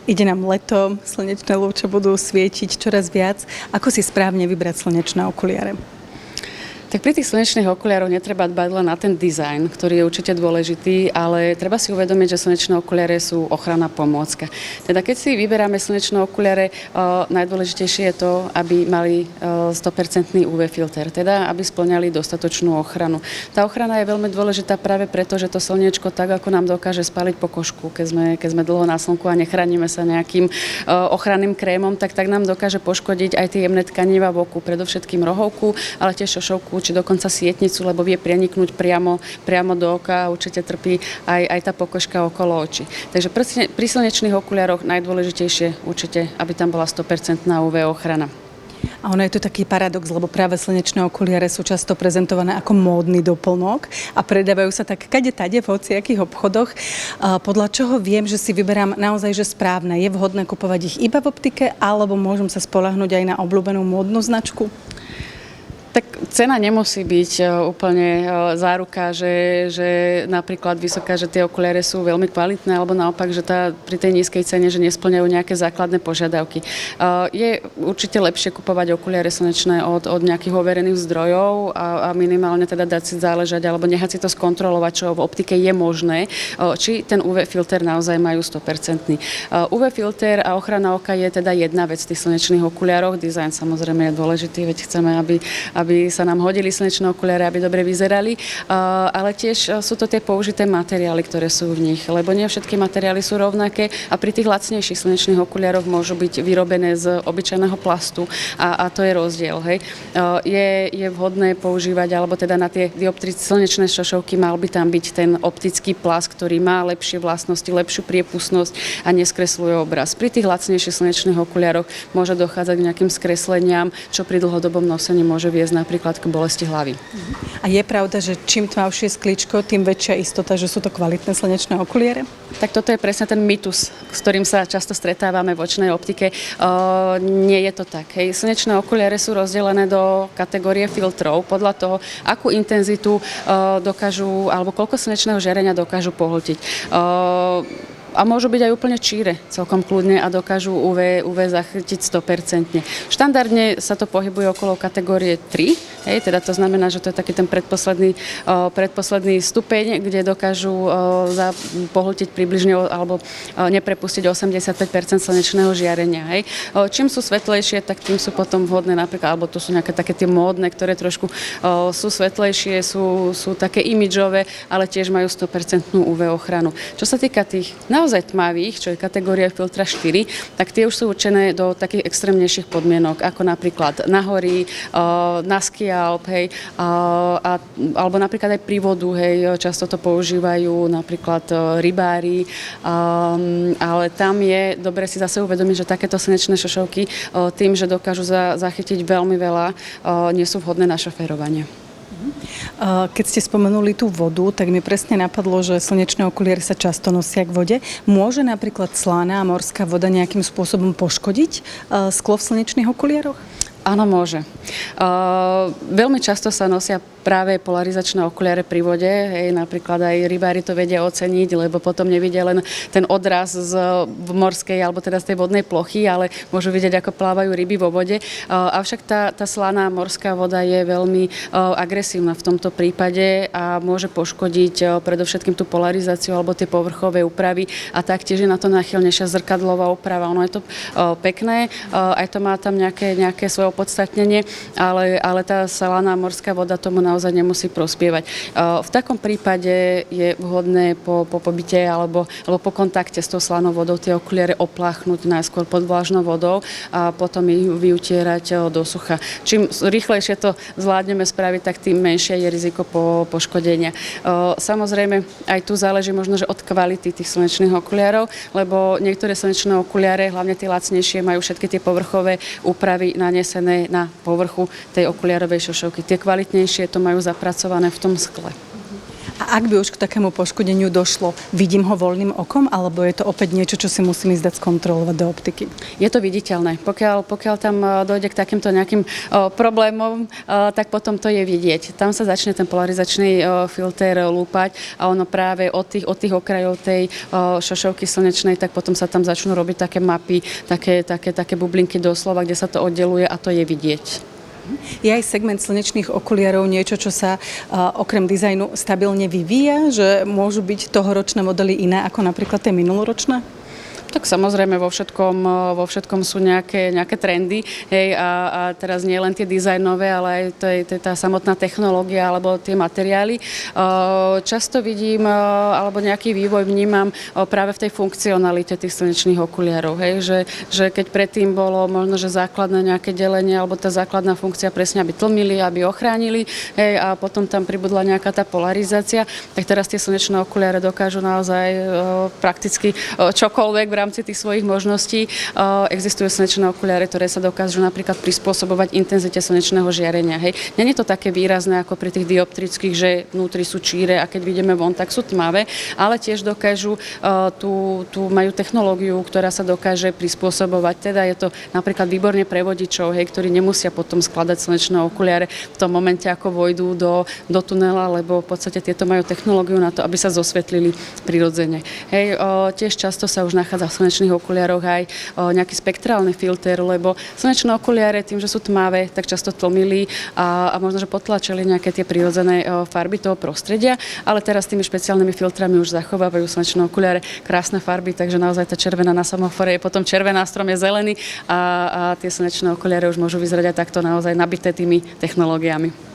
Ide nám leto, slnečné lúče budú svietiť čoraz viac. Ako si správne vybrať slnečné okuliare? Tak pri tých slnečných okuliároch netreba dbať len na ten dizajn, ktorý je určite dôležitý, ale treba si uvedomiť, že slnečné okuliare sú ochranná pomôcka. Teda keď si vyberáme slnečné okuliare, najdôležitejšie je to, aby mali 100% UV filter, teda aby spĺňali dostatočnú ochranu. Tá ochrana je veľmi dôležitá práve preto, že to slniečko tak, ako nám dokáže spáliť pokožku, keď sme dlho na slnku a nechránime sa nejakým ochranným krémom, tak nám dokáže poškodiť aj tie jemné tkaniva v oku, predovšetkým rohovku, ale tiež šošovku či dokonca sietnicu, lebo vie preniknúť priamo do oka a určite trpí aj tá pokožka okolo očí. Takže pri slnečných okuliároch najdôležitejšie určite, aby tam bola 100% UV ochrana. A ono je to taký paradox, lebo práve slnečné okuliare sú často prezentované ako módny doplnok a predávajú sa tak kade-tade v hociakých obchodoch. Podľa čoho viem, že si vyberám naozaj že správne? Je vhodné kupovať ich iba v optike, alebo môžem sa spoľahnúť aj na obľúbenú módnu značku? Tak cena nemusí byť úplne záruka, že napríklad vysoká, že tie okuliare sú veľmi kvalitné, alebo naopak, že pri tej nízkej cene, že nespĺňajú nejaké základné požiadavky. Je určite lepšie kupovať okuliare slnečné od nejakých overených zdrojov a minimálne teda dať si záležať alebo nechať si to skontrolovať, čo v optike je možné, či ten UV filter naozaj majú 100%. UV filter a ochrana oka je teda jedna vec v tých slnečných okuliároch. Dizajn samozrejme je dôležitý, veď chceme, aby sa nám hodili slnečné okuliare, aby dobre vyzerali, ale tiež sú to tie použité materiály, ktoré sú v nich, lebo nie všetky materiály sú rovnaké a pri tých lacnejších slnečných okuliároch môžu byť vyrobené z obyčajného plastu a to je rozdiel. Hej. Je vhodné používať, alebo teda na tie slnečné šošovky mal by tam byť ten optický plast, ktorý má lepšie vlastnosti, lepšiu priepustnosť a neskresľuje obraz. Pri tých lacnejších slnečných okuliároch môže dochádzať k nejakým skresleniam, čo pri dlhodobom nosení môže viesť napríklad k bolesti hlavy. A je pravda, že čím tmavšie sklíčko, tým väčšia istota, že sú to kvalitné slnečné okuliare? Tak toto je presne ten mýtus, s ktorým sa často stretávame v očnej optike. Nie je to tak. Hej. Slnečné okuliare sú rozdelené do kategórie filtrov podľa toho, akú intenzitu dokážu, alebo koľko slnečného žiarenia dokážu pohltiť. A môžu byť aj úplne číre, celkom kľudne a dokážu UV zachytiť 100%. Štandardne sa to pohybuje okolo kategórie 3, teda to znamená, že to je taký ten predposledný stupeň, kde dokážu pohltiť približne alebo neprepustiť 85% slnečného žiarenia. Hej. Čím sú svetlejšie, tak tým sú potom vhodné napríklad, alebo to sú nejaké také tie módne, ktoré trošku sú svetlejšie, sú také imidžové, ale tiež majú 100% UV ochranu. Čo sa týka tých naozaj tmavých, čo je kategória filtra 4, tak tie už sú určené do takých extrémnejších podmienok, ako napríklad na hory, na ski Alp, hej, alebo napríklad aj pri vodu, hej, často to používajú napríklad rybári, ale tam je dobre si zase uvedomiť, že takéto slnečné šošovky tým, že dokážu zachytiť veľmi veľa, nie sú vhodné na šoférovanie. Keď ste spomenuli tú vodu, tak mi presne napadlo, že slnečné okuliare sa často nosia k vode. Môže napríklad slaná morská voda nejakým spôsobom poškodiť sklo v slnečných okuliaroch? Áno, môže. Veľmi často sa nosia práve polarizačné okuliare pri vode. Hej, napríklad aj rybári to vedia oceniť, lebo potom nevidia len ten odraz z morskej alebo teda z tej vodnej plochy, ale môžu vidieť, ako plávajú ryby vo vode. Avšak tá slaná morská voda je veľmi agresívna v tomto prípade a môže poškodiť predovšetkým tú polarizáciu alebo tie povrchové úpravy a taktiež je na to náchylnejšia zrkadlová úprava. Ono je to pekné, aj to má tam nejaké svoje opodstatnenie, ale tá slaná morská voda tomu naozaj nemusí prospievať. V takom prípade je vhodné po pobyte alebo po kontakte s tou slanou vodou tie okuliare opláchnuť najskôr pod vlažnou vodou a potom ich vyutierať do sucha. Čím rýchlejšie to zvládneme spraviť, tak tým menšie je riziko poškodenia. Samozrejme, aj tu záleží možno, že od kvality tých slnečných okuliarov, lebo niektoré slnečné okuliare, hlavne tie lacnejšie, majú všetky tie povrchové úpravy nanesené na povrchu tej okuliarovej šošovky. Tie kvalitnejšie to majú zapracované v tom skle. A ak by už k takému poškodeniu došlo, vidím ho voľným okom, alebo je to opäť niečo, čo si musím ísť dať skontrolovať do optiky? Je to viditeľné. Pokiaľ tam dojde k takýmto nejakým problémom, tak potom to je vidieť. Tam sa začne ten polarizačný filter lúpať a ono práve od tých okrajov tej šošovky slnečnej, tak potom sa tam začnú robiť také mapy, také bublinky doslova, kde sa to oddeluje a to je vidieť. Je aj segment slnečných okuliarov niečo, čo sa okrem dizajnu stabilne vyvíja, že môžu byť tohoročné modely iné ako napríklad tie minuloročné? Tak samozrejme vo všetkom sú nejaké trendy, hej, a teraz nie len tie dizajnové, ale aj tá samotná technológia alebo tie materiály. Často vidím, alebo nejaký vývoj vnímam práve v tej funkcionalite tých slnečných okuliarov, hej, že keď predtým bolo možno, že základné nejaké delenie alebo tá základná funkcia presne, aby tlmili, aby ochránili, hej, a potom tam pribudla nejaká tá polarizácia, tak teraz tie slnečné okuliare dokážu naozaj prakticky čokoľvek v rámci tých svojich možností. Existujú slnečné okuliare, ktoré sa dokážu napríklad prispôsobovať intenzite slnečného žiarenia. Hej. Nie je to také výrazné ako pri tých dioptrických, že vnútri sú číre a keď vidíme von, tak sú tmavé, ale tiež dokážu, majú technológiu, ktorá sa dokáže prispôsobovať. Teda je to napríklad výborne pre vodičov, hej, ktorí nemusia potom skladať slnečné okuliare v tom momente, ako vojdú do tunela, lebo v podstate tieto majú technológiu na to, aby sa zosvetlili prirodzene. Hej, tiež často sa už nachádza v slnečných okuliaroch aj nejaký spektrálny filter, lebo slnečné okuliare tým, že sú tmavé, tak často tlmili a možno, že potlačili nejaké tie prirodzené farby toho prostredia, ale teraz tými špeciálnymi filtrami už zachovávajú slnečné okuliare krásne farby, takže naozaj tá červená na semafore je potom červená, strom je zelený a tie slnečné okuliare už môžu vyzerať aj takto naozaj nabité tými technológiami.